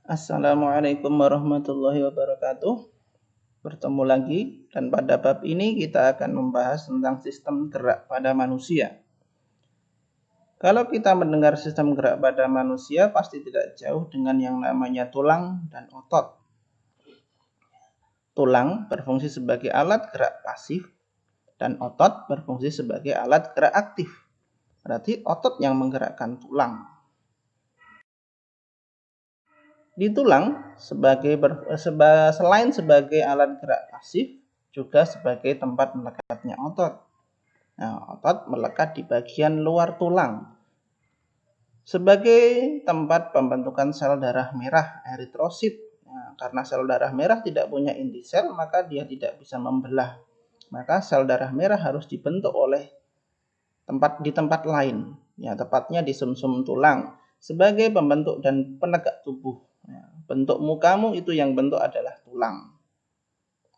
Assalamualaikum warahmatullahi wabarakatuh. Bertemu lagi dan pada bab ini kita akan membahas tentang sistem gerak pada manusia. Kalau kita mendengar sistem gerak pada manusia pasti tidak jauh dengan yang namanya tulang dan otot. Tulang berfungsi sebagai alat gerak pasif dan otot berfungsi sebagai alat gerak aktif. Berarti otot yang menggerakkan tulang. Di tulang selain sebagai alat gerak pasif juga sebagai tempat melekatnya otot. Nah, otot melekat di bagian luar tulang sebagai tempat pembentukan sel darah merah eritrosit. Nah, karena sel darah merah tidak punya inti sel, maka dia tidak bisa membelah. Maka sel darah merah harus dibentuk di tempat lain, ya tepatnya di sumsum tulang sebagai pembentuk dan penegak tubuh. Bentuk mukamu itu yang bentuk adalah tulang.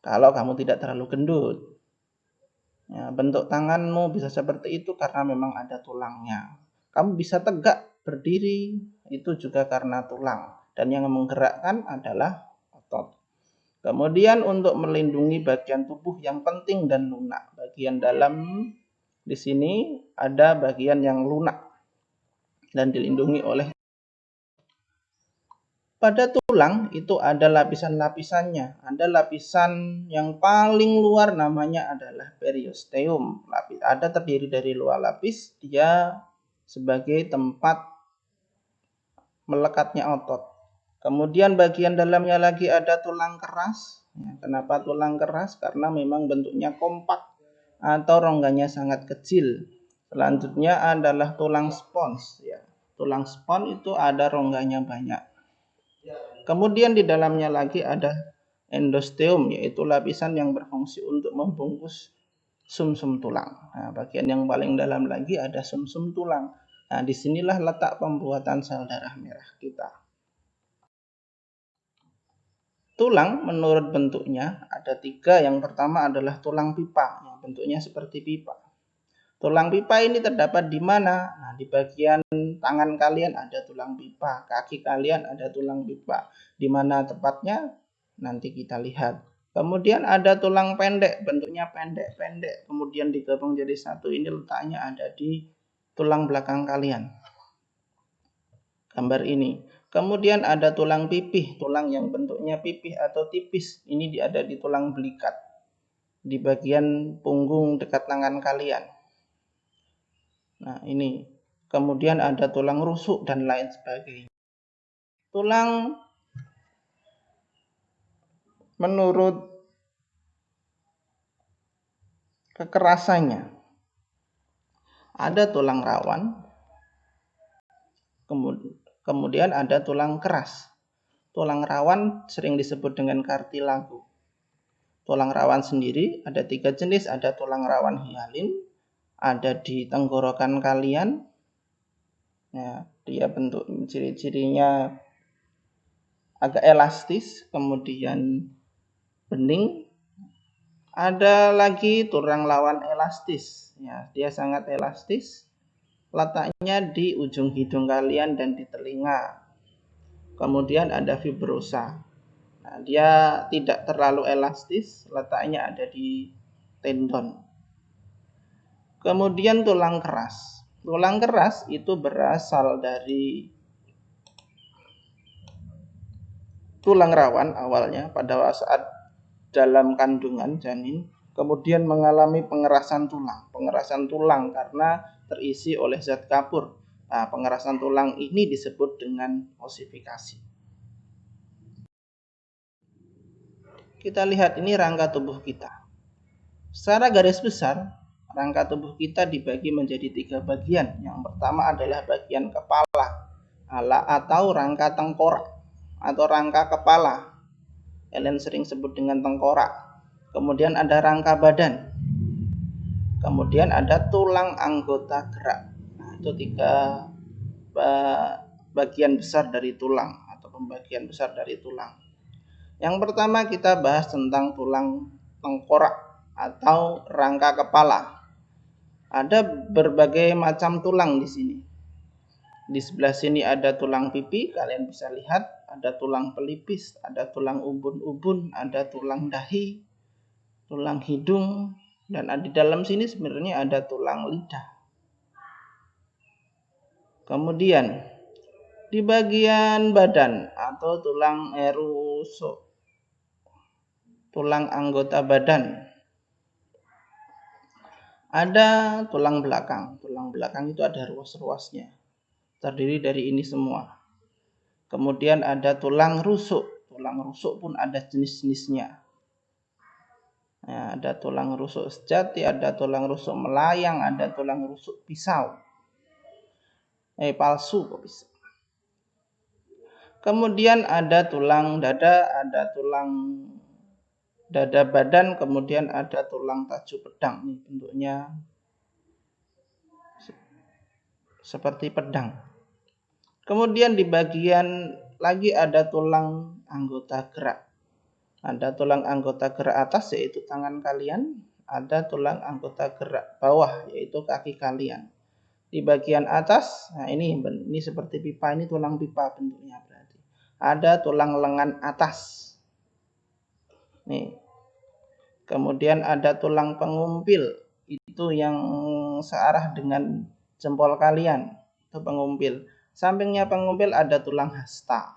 Kalau kamu tidak terlalu gendut, ya, bentuk tanganmu bisa seperti itu karena memang ada tulangnya. Kamu bisa tegak berdiri itu juga karena tulang. Dan yang menggerakkan adalah otot. Kemudian untuk melindungi bagian tubuh yang penting dan lunak. Bagian dalam di sini ada bagian yang lunak dan dilindungi oleh. Pada tulang itu ada lapisan-lapisannya. Ada lapisan yang paling luar namanya adalah periosteum. Ada terdiri dari luar lapis, dia sebagai tempat melekatnya otot. Kemudian bagian dalamnya lagi ada tulang keras. Kenapa tulang keras? Karena memang bentuknya kompak atau rongganya sangat kecil. Selanjutnya adalah tulang spons. Tulang spons itu ada rongganya banyak. Kemudian di dalamnya lagi ada endosteum, yaitu lapisan yang berfungsi untuk membungkus sumsum tulang. Nah, bagian yang paling dalam lagi ada sumsum tulang. Nah, disinilah letak pembuatan sel darah merah kita. Tulang menurut bentuknya ada 3. Yang pertama adalah tulang pipa, yang bentuknya seperti pipa. Tulang pipa ini terdapat di mana? Nah, di bagian tangan kalian ada tulang pipa, kaki kalian ada tulang pipa. Di mana tepatnya? Nanti kita lihat. Kemudian ada tulang pendek, bentuknya pendek-pendek, kemudian digabung jadi satu. Ini letaknya ada di tulang belakang kalian. Gambar ini. Kemudian ada tulang pipih, tulang yang bentuknya pipih atau tipis. Ini ada di tulang belikat, di bagian punggung dekat tangan kalian. Nah, ini. Kemudian ada tulang rusuk dan lain sebagainya. Tulang menurut kekerasannya ada tulang rawan, kemudian ada tulang keras. Tulang rawan sering disebut dengan kartilago. Tulang rawan sendiri ada 3 jenis, ada tulang rawan hialin, ada di tenggorokan kalian. Nah, dia bentuk ciri-cirinya agak elastis, kemudian bening. Ada lagi tulang rawan elastis, ya, dia sangat elastis. Letaknya di ujung hidung kalian dan di telinga. Kemudian ada fibrosa. Nah, dia tidak terlalu elastis, letaknya ada di tendon. Kemudian tulang keras. Tulang keras itu berasal dari tulang rawan awalnya pada saat dalam kandungan janin, kemudian mengalami pengerasan tulang karena terisi oleh zat kapur. Nah, pengerasan tulang ini disebut dengan osifikasi. Kita lihat ini rangka tubuh kita. Secara garis besar, rangka tubuh kita dibagi menjadi 3 bagian. Yang pertama adalah bagian kepala atau rangka tengkorak atau rangka kepala. Kalian sering sebut dengan tengkorak. Kemudian ada rangka badan. Kemudian ada tulang anggota gerak. Nah, itu 3 bagian besar dari tulang atau pembagian besar dari tulang. Yang pertama kita bahas tentang tulang tengkorak atau rangka kepala. Ada berbagai macam tulang di sini. Di sebelah sini ada tulang pipi, kalian bisa lihat ada tulang pelipis, ada tulang ubun-ubun, ada tulang dahi, tulang hidung, dan di dalam sini sebenarnya ada tulang lidah. Kemudian di bagian badan atau tulang rusuk, tulang anggota badan, ada tulang belakang. Tulang belakang itu ada ruas-ruasnya, terdiri dari ini semua. Kemudian ada tulang rusuk. Tulang rusuk pun ada jenis-jenisnya. Nah, ada tulang rusuk sejati, ada tulang rusuk melayang, ada tulang rusuk pisau. Palsu kok bisa. Kemudian ada tulang dada, ada tulang dada badan, kemudian ada tulang taju pedang. Ini bentuknya seperti pedang. Kemudian di bagian lagi ada tulang anggota gerak. Ada tulang anggota gerak atas yaitu tangan kalian, ada tulang anggota gerak bawah yaitu kaki kalian. Di bagian atas, nah ini seperti pipa, ini tulang pipa bentuknya berarti. Ada tulang lengan atas. Nih. Kemudian ada tulang pengumpil, itu yang searah dengan jempol kalian, itu pengumpil. Sampingnya pengumpil ada tulang hasta.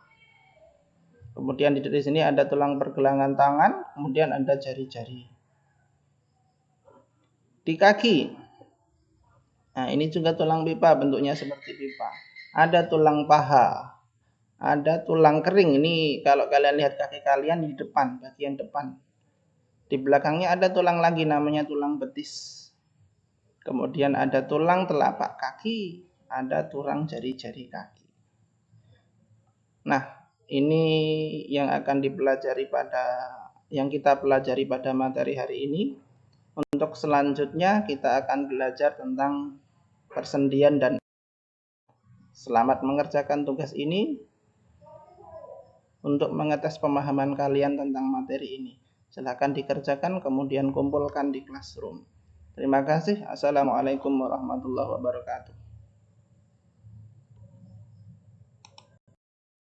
Kemudian di sini ada tulang pergelangan tangan, kemudian ada jari-jari. Di kaki, nah ini juga tulang pipa, bentuknya seperti pipa. Ada tulang paha, ada tulang kering. Ini kalau kalian lihat kaki kalian di depan, bagian depan. Di belakangnya ada tulang lagi namanya tulang betis. Kemudian ada tulang telapak kaki, ada tulang jari-jari kaki. Nah, ini yang akan dipelajari yang kita pelajari pada materi hari ini. Untuk selanjutnya kita akan belajar tentang persendian dan selamat mengerjakan tugas ini untuk mengetes pemahaman kalian tentang materi ini. Silakan dikerjakan kemudian kumpulkan di classroom. Terima kasih. Assalamualaikum warahmatullahi wabarakatuh.